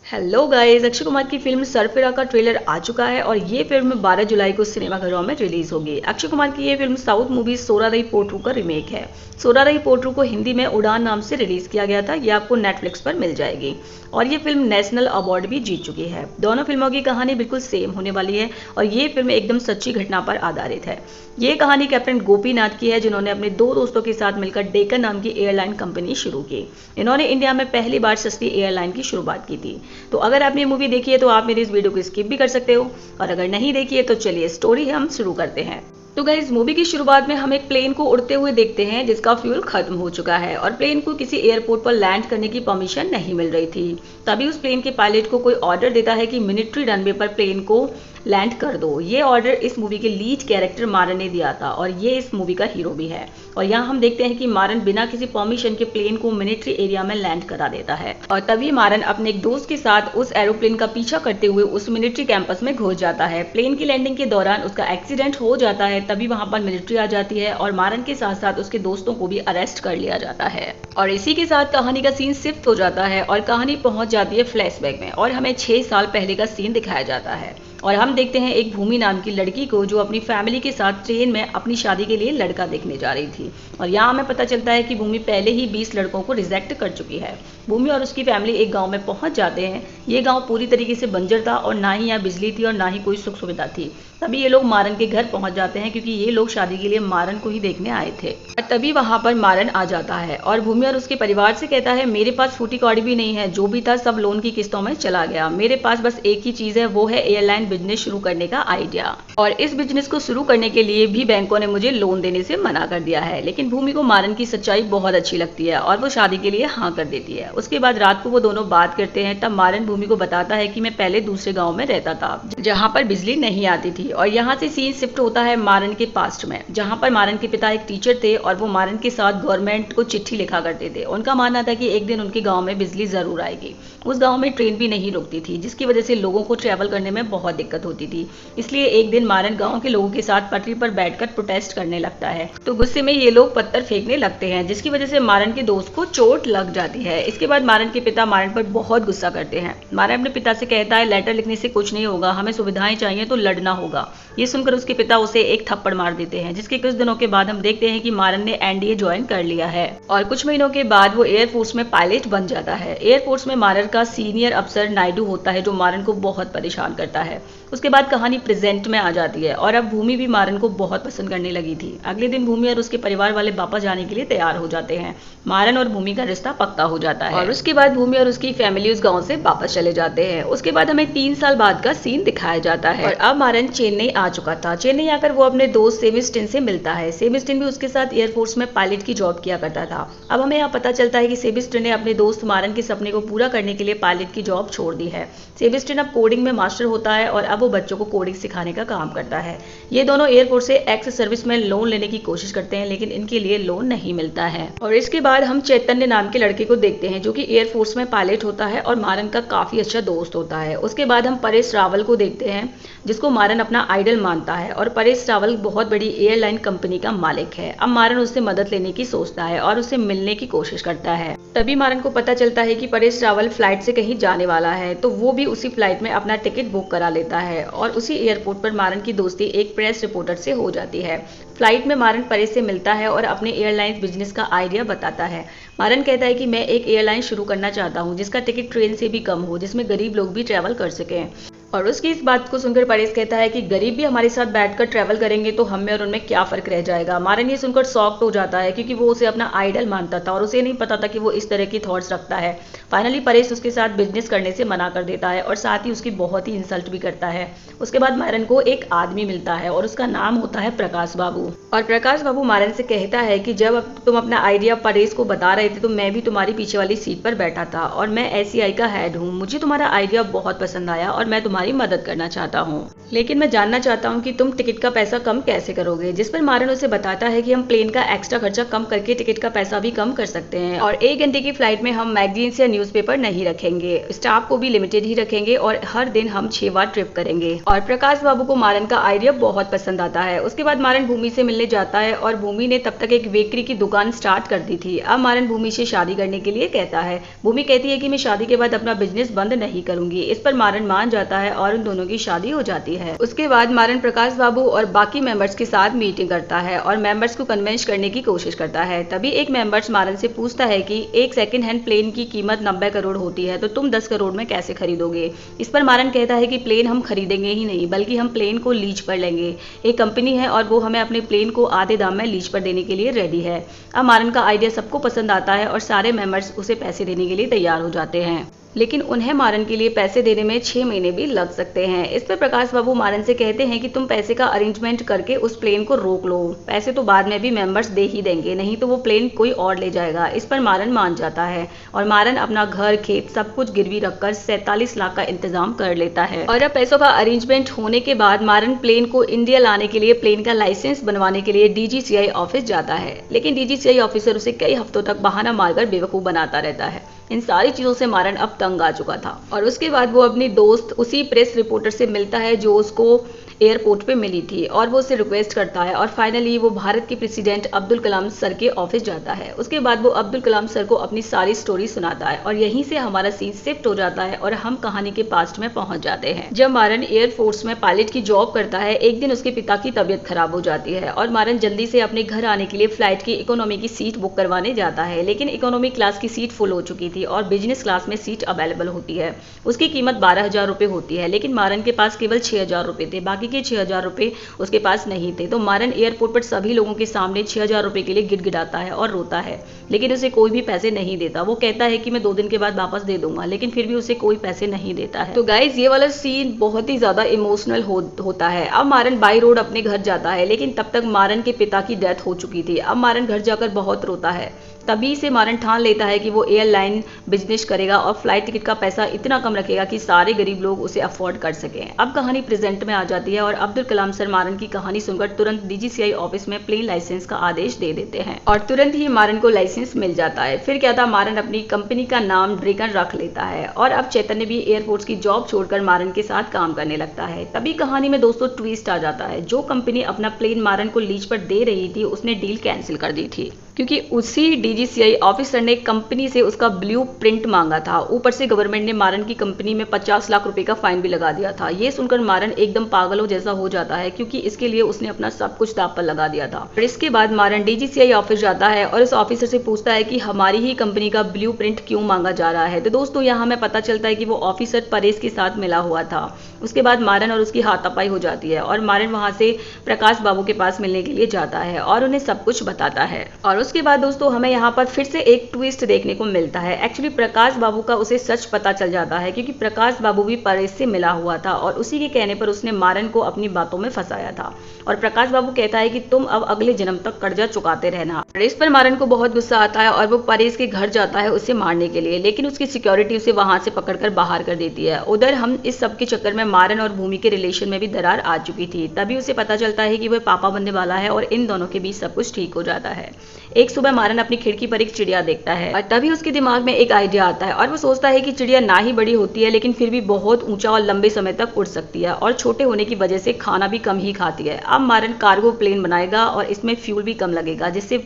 Hello guys, Akshay Kumar की film Sarfira का trailer आ चुका है और ये फिल्म 12 जुलाई को सिनेमाघरों में रिलीज होगी। अक्षय कुमार की ये film south movie Soorarai Pottru का रीमेक है। सोरारई पोट्रू को हिंदी में उड़ान नाम से रिलीज किया गया था। ये आपको नेटफ्लिक्स पर मिल जाएगी और ये फिल्म नेशनल अवार्ड भी जीत चुकी है। दोनों फिल्मों की कहानी बिल्कुल सेम होने वाली है और ये फिल्म एकदम सच्ची घटना पर आधारित है। ये कहानी कैप्टन गोपीनाथ की है, जिन्होंने अपने दो दोस्तों के साथ मिलकर डेक्कन नाम की एयरलाइन कंपनी शुरू की। इन्होंने इंडिया में पहली बार सस्ती एयरलाइन की शुरुआत की थी। तो अगर आपने मूवी देखी है तो आप मेरी इस वीडियो को स्किप भी कर सकते हो, और अगर नहीं देखी है तो चलिए स्टोरी हम शुरू करते हैं। तो गाइस, मूवी की शुरुआत में हम एक प्लेन को उड़ते हुए देखते हैं जिसका फ्यूल खत्म हो चुका है और प्लेन को किसी एयरपोर्ट पर लैंड करने की परमिशन नहीं मिल रही थी। तभी उस प्लेन के पायलट को कोई ऑर्डर देता है कि मिलिट्री रनवे पर प्लेन को लैंड कर दो। ये ऑर्डर इस मूवी के लीड कैरेक्टर मारन ने दिया था और ये इस मूवी का हीरो भी है। और यहाँ हम देखते हैं कि मारन बिना किसी परमिशन के प्लेन को मिलिट्री एरिया में लैंड करा देता है और तभी मारन अपने एक दोस्त के साथ उस एरोप्लेन का पीछा करते हुए उस मिलिट्री कैंपस में घुस जाता है। प्लेन की लैंडिंग के दौरान उसका एक्सीडेंट हो जाता है। तभी वहां पर मिलिट्री आ जाती है और मारन के साथ साथ उसके दोस्तों को भी अरेस्ट कर लिया जाता है और इसी के साथ कहानी का सीन शिफ्ट हो जाता है और कहानी पहुंच जाती है फ्लैशबैक में और हमें 6 साल पहले का सीन दिखाया जाता है। और हम देखते हैं एक भूमि नाम की लड़की को जो अपनी फैमिली के साथ ट्रेन में अपनी शादी के लिए लड़का देखने जा रही थी और यहाँ हमें पता चलता है कि भूमि पहले ही 20 लड़कों को रिजेक्ट कर चुकी है। भूमि और उसकी फैमिली एक गांव में पहुंच जाते हैं। ये गांव पूरी तरीके से बंजर था और ना ही यहाँ बिजली थी और ना ही कोई सुख सुविधा थी। तभी ये लोग मारन के घर पहुंच जाते हैं क्योंकि ये लोग शादी के लिए मारन को ही देखने आए थे। और तभी वहां पर मारन आ जाता है और भूमि और उसके परिवार से कहता है, मेरे पास फूटी कौड़ी भी नहीं है, जो भी था सब लोन की किस्तों में चला गया। मेरे पास बस एक ही चीज है, वो है एयरलाइन बिजनेस शुरू करने का आइडिया, और इस बिजनेस को शुरू करने के लिए भी बैंकों ने मुझे लोन देने से मना कर दिया है। लेकिन भूमि को मारन की सच्चाई बहुत अच्छी लगती है और वो शादी के लिए हाँ कर देती है। उसके बाद रात को वो दोनों बात करते हैं। तब मारन भूमि को बताता है कि मैं पहले दूसरे गाँव में रहता था जहाँ पर बिजली नहीं आती थी, और यहाँ से सीन शिफ्ट होता है मारन के पास्ट में, जहाँ पर मारन के पिता एक टीचर थे और वो मारन के साथ गवर्नमेंट को चिट्ठी लिखा करते थे। उनका मानना था कि एक दिन उनके गांव में बिजली जरूर आएगी। उस गांव में ट्रेन भी नहीं रुकती थी, जिसकी वजह से लोगों को ट्रैवल करने में बहुत दिक्कत होती थी। इसलिए एक दिन मारन गांव के लोगों के साथ पटरी पर बैठकर प्रोटेस्ट करने लगता है। तो गुस्से में ये लोग पत्थर फेंकने लगते हैं, जिसकी वजह से मारन के दोस्त को चोट लग जाती है। इसके बाद मारन के पिता मारन पर बहुत गुस्सा करते हैं। मारन अपने पिता से कहता है, लेटर लिखने से कुछ नहीं होगा, हमें सुविधाएं चाहिए तो लड़ना होगा। ये सुनकर उसके पिता उसे एक थप्पड़ मार देते हैं, जिसके कुछ दिनों के बाद हम देखते हैं कि मारन ने एनडीए ज्वाइन कर लिया है और कुछ महीनों के बाद वो एयरफोर्स में पायलट बन जाता है। एयरफोर्स में मारन का सीनियर अफसर नायडू होता है, जो मारन को बहुत परेशान करता है। उसके बाद कहानी प्रेजेंट में आ जाती है और अब भूमि भी मारन को बहुत पसंद करने लगी थी। अगले दिन भूमि और उसके परिवार वाले वापस जाने के लिए तैयार हो जाते हैं। मारन और भूमि का रिश्ता पक्का हो जाता है और उसके बाद भूमि और उसकी फैमिली उस गाँव से वापस चले जाते हैं। उसके बाद हमें 3 साल बाद का सीन दिखाया जाता है और अब मारन चेन्नई आ चुका था। चेन्नई आकर वो अपने दोस्त सेबेस्टियन से मिलता है। सेबेस्टियन भी उसके साथ एयरफोर्स में पायलट की जॉब किया करता था। अब हमें यहाँ पता चलता है कि सेबेस्टियन ने अपने दोस्त मारन के सपने को पूरा करने के लिए पायलट की जॉब छोड़ दी है। सेबेस्टियन अब कोडिंग में मास्टर होता है और अब वो बच्चों को कोडिंग सिखाने का काम करता है। ये दोनों एयरपोर्ट से एक्स सर्विस में लोन लेने की कोशिश करते हैं, लेकिन इनके लिए लोन नहीं मिलता है। और इसके बाद हम चैतन्य नाम के लड़के को देखते हैं, जो कि एयरफोर्स में पायलट होता है और मारन का काफी अच्छा दोस्त होता है। उसके बाद हम परेश रावल को देखते हैं, जिसको मारन अपना आइडल मानता है और परेश रावल बहुत बड़ी एयरलाइन कंपनी का मालिक है। अब मारन उससे मदद लेने की सोचता है और उससे मिलने की कोशिश करता है। तभी मारन को पता चलता है कि परेश रावल फ्लाइट से कहीं जाने वाला है, तो वो भी उसी फ्लाइट में अपना टिकट बुक करा लेता है और उसी एयरपोर्ट पर मारन की दोस्ती एक प्रेस रिपोर्टर से हो जाती है। फ्लाइट में मारन परेश से मिलता है और अपने एयरलाइन बिजनेस का आइडिया बताता है। मारन कहता है कि मैं एक एयरलाइन शुरू करना चाहता हूँ जिसका टिकट ट्रेन से भी कम हो, जिसमें गरीब लोग भी ट्रैवल कर सकें। और उसकी इस बात को सुनकर परेश कहता है कि गरीब भी हमारे साथ बैठकर ट्रैवल करेंगे तो हम में और उनमें क्या फर्क रह जाएगा। मारन ये सुनकर शॉक्ड हो जाता है, क्योंकि वो उसे अपना आइडल मानता था और उसे नहीं पता था कि वो इस तरह की थॉट्स रखता है। फाइनली परेश उसके साथ बिजनेस करने से मना कर देता है और साथ ही उसकी बहुत ही इंसल्ट भी करता है। उसके बाद मारन को एक आदमी मिलता है और उसका नाम होता है प्रकाश बाबू। और प्रकाश बाबू मारन से कहता है कि जब तुम अपना आइडिया परेश को बता रहे थे तो मैं भी तुम्हारी पीछे वाली सीट पर बैठा था और मैं SCI का हेड हूँ। मुझे तुम्हारा आइडिया बहुत पसंद आया और मैं तुम्हारी तुम्हारी मदद करना चाहता हूँ, लेकिन मैं जानना चाहता हूँ कि तुम टिकट का पैसा कम कैसे करोगे। जिस पर मारन उसे बताता है कि हम प्लेन का एक्स्ट्रा खर्चा कम करके टिकट का पैसा भी कम कर सकते हैं और 1 घंटे की फ्लाइट में हम मैगजीन्स या न्यूज़पेपर नहीं रखेंगे, स्टाफ को भी लिमिटेड ही रखेंगे और हर दिन हम 6 बार ट्रिप करेंगे। और प्रकाश बाबू को मारन का आइडिया बहुत पसंद आता है। उसके बाद मारन भूमि से मिलने जाता है और भूमि ने तब तक एक बेकरी की दुकान स्टार्ट कर दी थी। अब मारन भूमि से शादी करने के लिए कहता है। भूमि कहती है कि मैं शादी के बाद अपना बिजनेस बंद नहीं करूंगी। इस पर मारन मान जाता है और उन दोनों की शादी हो जाती है। उसके बाद मारन प्रकाश बाबू और बाकी मेंबर्स के साथ मीटिंग करता है और मेंबर्स को कन्विंस करने की कोशिश करता है। तभी एक मेंबर्स मारन से पूछता है कि एक सेकंड हैंड प्लेन की कीमत 90 करोड़ होती है तो तुम 10 करोड़ में कैसे खरीदोगे। इस पर मारन कहता है कि प्लेन हम खरीदेंगे ही नहीं बल्कि हम प्लेन को लीज पर लेंगे। एक कंपनी है और वो हमें अपने प्लेन को आधे दाम में लीज पर देने के लिए रेडी है। अब मारन का आइडिया सबको पसंद आता है और सारे मेंबर्स उसे पैसे देने के लिए तैयार हो जाते हैं, लेकिन उन्हें मारन के लिए पैसे देने में 6 महीने भी लग सकते हैं। इस पर प्रकाश बाबू मारन से कहते हैं कि तुम पैसे का अरेंजमेंट करके उस प्लेन को रोक लो, पैसे तो बाद में भी मेंबर्स दे ही देंगे, नहीं तो वो प्लेन कोई और ले जाएगा। इस पर मारन मान जाता है और मारन अपना घर खेत सब कुछ गिरवी रखकर 47 लाख का इंतजाम कर लेता है। और अब पैसों का अरेंजमेंट होने के बाद मारन प्लेन को इंडिया लाने के लिए प्लेन का लाइसेंस बनवाने के लिए DGCI ऑफिस जाता है, लेकिन DGCI ऑफिसर उसे कई हफ्तों तक बहाना मारकर बेवकूफ बनाता रहता है। इन सारी चीजों से मारन अब तंग आ चुका था और उसके बाद वो अपनी दोस्त उसी प्रेस रिपोर्टर से मिलता है जो उसको एयरपोर्ट पे मिली थी और वो उससे रिक्वेस्ट करता है और फाइनली वो भारत के प्रेसिडेंट अब्दुल कलाम सर के ऑफिस जाता है। उसके बाद वो अब्दुल कलाम सर को अपनी सारी स्टोरी सुनाता है और यहीं से हमारा सीन शिफ्ट हो जाता है और हम कहानी के पास्ट में पहुंच जाते हैं। जब मारन एयरफोर्स में पायलट की जॉब करता है, एक दिन उसके पिता की तबीयत खराब हो जाती है और मारन जल्दी से अपने घर आने के लिए फ्लाइट की इकोनॉमी की सीट बुक करवाने जाता है, लेकिन इकोनॉमी क्लास की सीट फुल हो चुकी थी और बिजनेस क्लास में सीट अवेलेबल होती है। उसकी कीमत 12,000 रुपए होती है, लेकिन मारन के पास केवल 6,000 रुपए थे, बाकी के 6,000 रुपए उसके पास नहीं थे। तो मारन एयरपोर्ट पर सभी लोगों के सामने 6,000 रुपए के लिए गिड़गिड़ाता है और रोता है, लेकिन उसे कोई भी पैसे नहीं देता। वो कहता है कि मैं 2 दिन के बाद वापस दे दूंगा, लेकिन फिर भी उसे कोई पैसे नहीं देता है। तो गाइज ये वाला सीन बहुत ही ज्यादा इमोशनल होता है। अब मारन बाई रोड अपने घर जाता है, लेकिन तब तक मारन के पिता की डेथ हो चुकी थी। अब मारन घर जाकर बहुत रोता है। तभी से मारन ठान लेता है कि वो एयरलाइन बिजनेस करेगा और फ्लाइट टिकट का पैसा इतना कम रखेगा कि सारे गरीब लोग उसे अफोर्ड कर सकें। अब कहानी प्रेजेंट में आ जाती है और अब्दुल कलाम सर मारन की कहानी सुनकर तुरंत DGCI ऑफिस में प्लेन लाइसेंस का आदेश दे देते हैं और तुरंत ही मारन को लाइसेंस मिल जाता है। फिर क्या था, मारन अपनी कंपनी का नाम ड्रैगन रख लेता है और अब चैतन्य भी एयरफोर्स की जॉब छोड़कर मारन के साथ काम करने लगता है। तभी कहानी में दोस्तों ट्विस्ट आ जाता है। जो कंपनी अपना प्लेन मारन को लीज पर दे रही थी उसने डील कैंसिल कर दी थी, क्योंकि उसी DGCI ऑफिसर ने कंपनी से उसका ब्लू प्रिंट मांगा था। ऊपर से गवर्नमेंट ने मारन की कंपनी में 50 लाख रुपए का फाइन भी लगा दिया था। ये सुनकर मारन एकदम पागलों जैसा हो जाता है, क्योंकि इसके लिए उसने अपना सब कुछ दांव पर लगा दिया था। और इसके बाद मारन DGCI ऑफिस जाता है और उस ऑफिसर से पूछता है कि हमारी ही कंपनी का ब्लू प्रिंट क्यों मांगा जा रहा है। तो दोस्तों यहाँ हमें पता चलता है कि वो ऑफिसर परेश के साथ मिला हुआ था। उसके बाद मारन और उसकी हाथापाई हो जाती है और मारन वहां से प्रकाश बाबू के पास मिलने के लिए जाता है और उन्हें सब कुछ बताता है। और उसके बाद दोस्तों हमें यहाँ पर फिर से एक ट्विस्ट देखने को मिलता है। एक्चुअली प्रकाश बाबू का उसे सच पता चल जाता है, क्योंकि प्रकाश बाबू भी परेश से मिला हुआ था और उसी के कहने पर उसने मारन को अपनी बातों में फंसाया था। और प्रकाश बाबू कहता है कि तुम अब अगले जन्म तक कर्जा चुकाते रहना। परेश पर मारन को बहुत गुस्सा आता है और वो परेश के घर जाता है उसे मारने के लिए, लेकिन उसकी सिक्योरिटी उसे वहां से पकड़कर बाहर कर देती है। उधर हम इस सब के चक्कर में मारन और भूमि के रिलेशन में भी दरार आ चुकी थी। तभी उसे पता चलता है कि वह पापा बनने वाला है और इन दोनों के बीच सब कुछ ठीक हो जाता है। एक सुबह मारन अपनी खिड़की पर एक चिड़िया देखता है और तभी उसके दिमाग में एक आइडिया आता है और वो सोचता है कि चिड़िया ना ही बड़ी होती है, लेकिन फिर भी बहुत ऊंचा और लंबे समय तक उड़ सकती है और छोटे होने की वजह से खाना भी कम ही खाती है। अब मारन कार्गो प्लेन बनाएगा और इसमें फ्यूल भी कम लगेगा, जिससे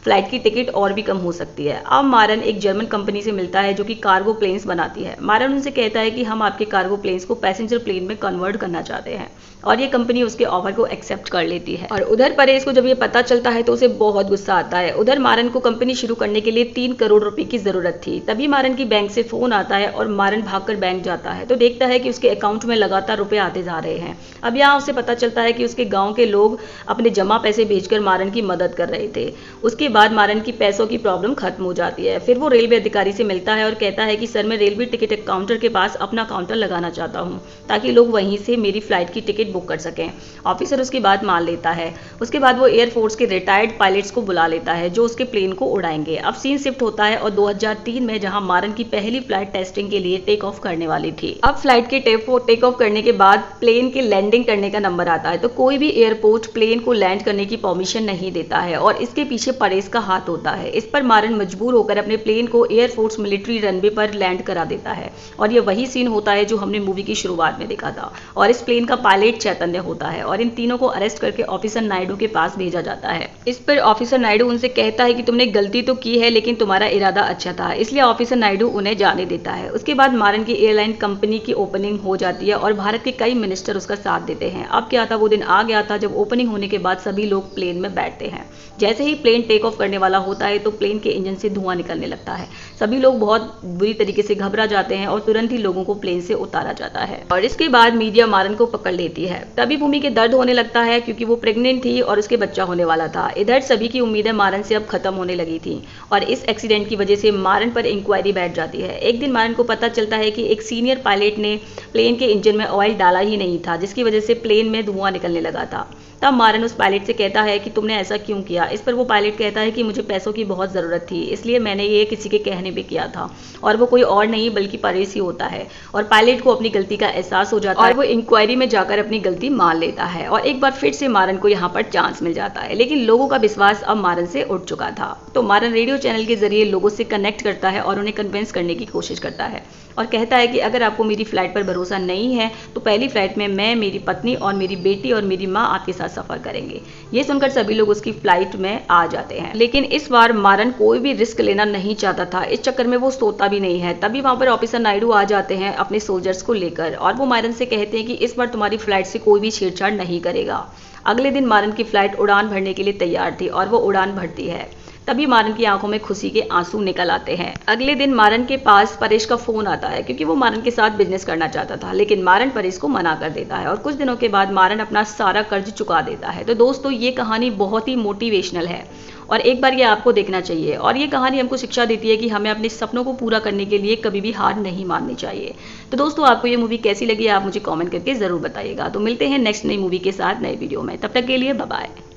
फ्लाइट की टिकट और भी कम हो सकती है। अब मारन एक जर्मन कंपनी से मिलता है जो कि कार्गो प्लेन्स बनाती है। मारन उनसे कहता है कि हम आपके कार्गो प्लेन्स को पैसेंजर प्लेन में कन्वर्ट करना चाहते हैं और ये कंपनी उसके ऑफर को एक्सेप्ट कर लेती है। और उधर परेश को जब ये पता चलता है तो उसे बहुत गुस्सा आता है। उधर मारन को कंपनी शुरू करने के लिए 3 करोड़ रुपए की जरूरत थी। तभी मारन की बैंक से फोन आता है और मारन भागकर बैंक जाता है तो देखता है कि उसके अकाउंट में लगातार रुपए आते जा रहे हैं। अब यहाँ उसे पता चलता है कि उसके गाँव के लोग अपने जमा पैसे भेजकर मारन की मदद कर रहे थे। उसके बाद मारन की पैसों की प्रॉब्लम खत्म हो जाती है। फिर वो रेलवे अधिकारी से मिलता है और कहता है कि सर मैं रेलवे टिकट काउंटर के पास अपना काउंटर लगाना चाहता हूँ ताकि लोग वहीं से मेरी फ्लाइट की टिकट बुक कर सकें। ऑफिसर उसकी बात मान लेता है। उसके बाद वो एयरफोर्स के रिटायर्ड पायलट्स को बुला लेता है जो उसके प्लेन को उड़ाएंगे। अब सीन शिफ्ट होता है और 2003 में, जहां मारन की पहली फ्लाइट टेस्टिंग के लिए टेक ऑफ करने वाली थी। अब फ्लाइट के टेक ऑफ करने के बाद प्लेन के लैंडिंग करने का नंबर आता है, तो कोई भी एयरपोर्ट प्लेन को लैंड करने की परमिशन नहीं देता है और इसके पीछे परेश का हाथ होता है। इस पर मारन मजबूर होकर अपने प्लेन को एयरफोर्स मिलिट्री रनवे पर लैंड करा देता है और यह वही सीन होता है जो हमने मूवी की शुरुआत में देखा था। और इस प्लेन का पायलट चैतन्य होता है और इन तीनों को अरेस्ट करके ऑफिसर नायडू के पास भेजा जाता है। इस पर ऑफिसर नायडू उनसे कहता है कि तुमने गलती तो की है लेकिन तुम्हारा इरादा अच्छा था, इसलिए ऑफिसर नायडू उन्हें जाने देता है। उसके बाद मारन की एयरलाइन कंपनी की ओपनिंग हो जाती है और भारत के कई मिनिस्टर उसका साथ देते हैं। अब क्या था, वो दिन आ गया था जब ओपनिंग होने के बाद सभी लोग प्लेन में बैठते हैं। जैसे ही प्लेन टेक ऑफ करने वाला होता है तो प्लेन के इंजन से धुआं निकलने लगता है। सभी लोग बहुत बुरी तरीके से घबरा जाते हैं और तुरंत ही लोगों को प्लेन से उतारा जाता है और इसके बाद मीडिया मारन को पकड़ लेती है। तभी भूमि के दर्द होने लगता है क्योंकि वो प्रेग्नेंट थी और उसके बच्चा होने वाला था। इधर सभी की उम्मीदें मारन से अब खत्म होने लगी थी और इस एक्सीडेंट की वजह से मारन पर इंक्वायरी बैठ जाती है। एक दिन मारन को पता चलता है कि एक सीनियर पायलट ने प्लेन के इंजन में ऑयल डाला ही नहीं था, जिसकी वजह से प्लेन में धुआं निकलने लगा था। तब मारन उस पायलट से कहता है कि तुमने ऐसा क्यों किया। इस पर वो पायलट कहता है कि मुझे पैसों की बहुत ज़रूरत थी, इसलिए मैंने ये किसी के कहने पे किया था और वो कोई और नहीं बल्कि परेश ही होता है। और पायलट को अपनी गलती का एहसास हो जाता है और वो इंक्वायरी में जाकर अपनी गलती मान लेता है और एक बार फिर से मारन को यहाँ पर चांस मिल जाता है। लेकिन लोगों का विश्वास अब मारन से उठ चुका था, तो मारन रेडियो चैनल के जरिए लोगों से कनेक्ट करता है और उन्हें कन्विंस करने की कोशिश करता है और कहता है कि अगर आपको मेरी फ्लाइट पर भरोसा नहीं है तो पहली फ्लाइट में मैं, मेरी पत्नी और मेरी बेटी और मेरी माँ आपके साथ सफर करेंगे। ये सुनकर सभी लोग उसकी फ्लाइट में आ जाते हैं, लेकिन इस बार मारन कोई भी रिस्क लेना नहीं चाहता था। इस चक्कर में वो सोता भी नहीं है। तभी वहां पर ऑफिसर नायडू आ जाते हैं अपने सोल्जर्स को लेकर और वो मारन से कहते हैं कि इस बार तुम्हारी फ्लाइट से कोई भी छेड़छाड़ नहीं करेगा। अगले दिन मारन की फ्लाइट उड़ान भरने के लिए तैयार थी और वो उड़ान भरती है। तभी मारन की आंखों में खुशी के आंसू निकल आते हैं। अगले दिन मारन के पास परेश का फोन आता है क्योंकि वो मारन के साथ बिजनेस करना चाहता था, लेकिन मारन परेश को मना कर देता है और कुछ दिनों के बाद मारन अपना सारा कर्ज चुका देता है। तो दोस्तों, ये कहानी बहुत ही मोटिवेशनल है और एक बार ये आपको देखना चाहिए और ये कहानी हमको शिक्षा देती है कि हमें अपने सपनों को पूरा करने के लिए कभी भी हार नहीं माननी चाहिए। तो दोस्तों, आपको ये मूवी कैसी लगी आप मुझे कमेंट करके जरूर बताइएगा। तो मिलते हैं नेक्स्ट नई मूवी के साथ नए वीडियो में, तब तक के लिए बाय बाय।